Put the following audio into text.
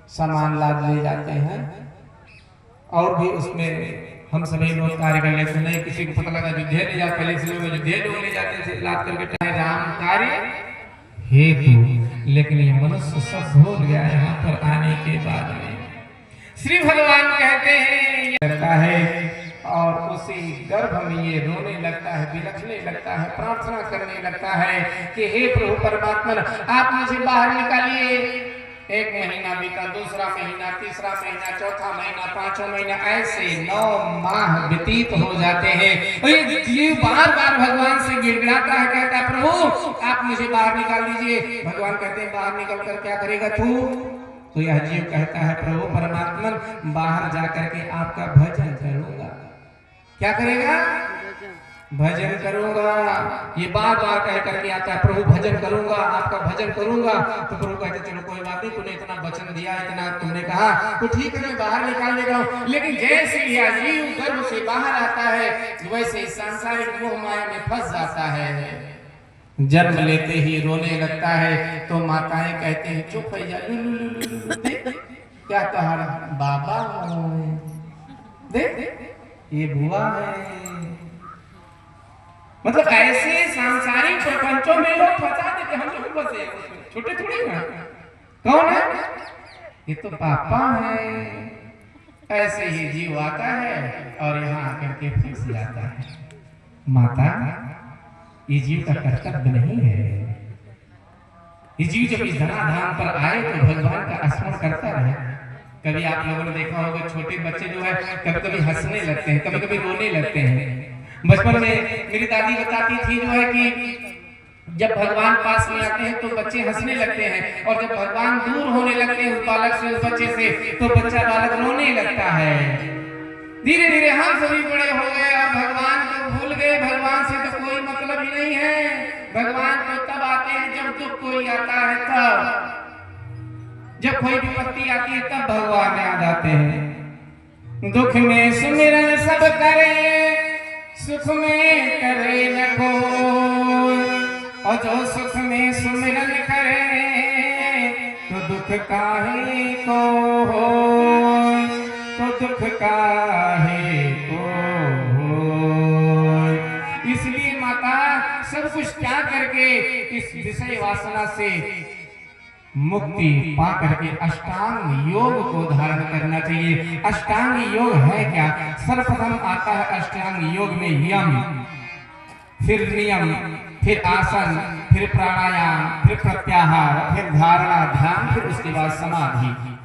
सामान लाद ले जाते हैं और भी उसमें हम सभी लोग कार्य कर लेते नहीं, किसी को पता लगा युद्ध ले जाते, पहले से लोग युद्ध लोग ले जाते थे लाद करके राम कार्य हेतु, लेकिन ये मनुष्य सब भूल गया यहाँ पर आने के बाद में। श्री भगवान कहते हैं लगता है और उसी गर्भ में ये रोने लगता है, बिलखने लगता है, प्रार्थना करने लगता है कि हे प्रभु परमात्मा आप मुझे बाहर निकालिए। एक महीना बीता, दूसरा महीना, तीसरा महीना, चौथा महीना, पांचवा महीना, ऐसे 9 माह व्यतीत हो जाते हैं। ये बार बार भगवान से गिड़गिड़ाता है, कहता है प्रभु आप मुझे बाहर निकाल दीजिए। भगवान कहते हैं बाहर निकल कर क्या करेगा तू? तो यह जीव कहता है प्रभु परमात्मा बाहर जाकर के आपका भजन करूंगा। क्या करेगा? भजन करूंगा। ये बार बार कह करके आता है प्रभु भजन करूंगा, आपका भजन करूंगा। तो प्रभु कहते चलो कोई बात नहीं, तूने इतना वचन दिया, इतना तुमने कहा तो ठीक है मैं बाहर निकाल देता हूँ। लेकिन जैसे ही जीव गर्भ से बाहर आता है वैसे ही सांसारिक मोह माया में फंस जाता है। जन्म लेते ही रोने लगता है तो माताएं कहते हैं चुप हो जा, क्या कहा बाबा देख ये बुआ है। मतलब ऐसे सांसारिक प्रपंचों में लोग फंसा देते, हम लोग फंसे छोटे थोड़ी ना। कौन है? ये तो पापा है। ऐसे ही जीव आता है और यहाँ आकर के फंस जाता है। माता ये जीव का कर्तव्य नहीं है। ये जीव जब इस धराधाम पर आए तो भगवान का स्मरण करता रहे। कभी आप लोगों ने देखा होगा छोटे बच्चे जो है कभी कभी हंसने लगते हैं, कभी कभी रोने लगते हैं। बचपन में मेरी दादी बताती थी जो है कि जब भगवान पास में आते हैं तो बच्चे हंसने लगते हैं और जब भगवान दूर होने लगते हैं उस बालक से, उस बच्चे से, तो बच्चा बालक रोने लगता है। धीरे धीरे हम सभी बड़े हो गए और भगवान को भूल गए। भगवान से तो कोई मतलब ही नहीं है। भगवान को तब आते हैं जब दुख कोई आता है, तब जब कोई विपत्ति आती है तब भगवान याद आते हैं। दुख में सुमिरन सब करे, सुख में करे न कोई, और जो सुख में सुमिरन करे तो दुख काहे को होय, तो दुख काहे को होय। इसलिए माता सब कुछ त्याग करके इस विषय वासना से मुक्ति पा करके अष्टांग योग को धारण करना चाहिए। अष्टांग योग है क्या? सर्वप्रथम आता है अष्टांग योग में यम, फिर नियम, फिर आसन, फिर प्राणायाम, फिर प्रत्याहार, फिर धारणा ध्यान, फिर उसके बाद समाधि।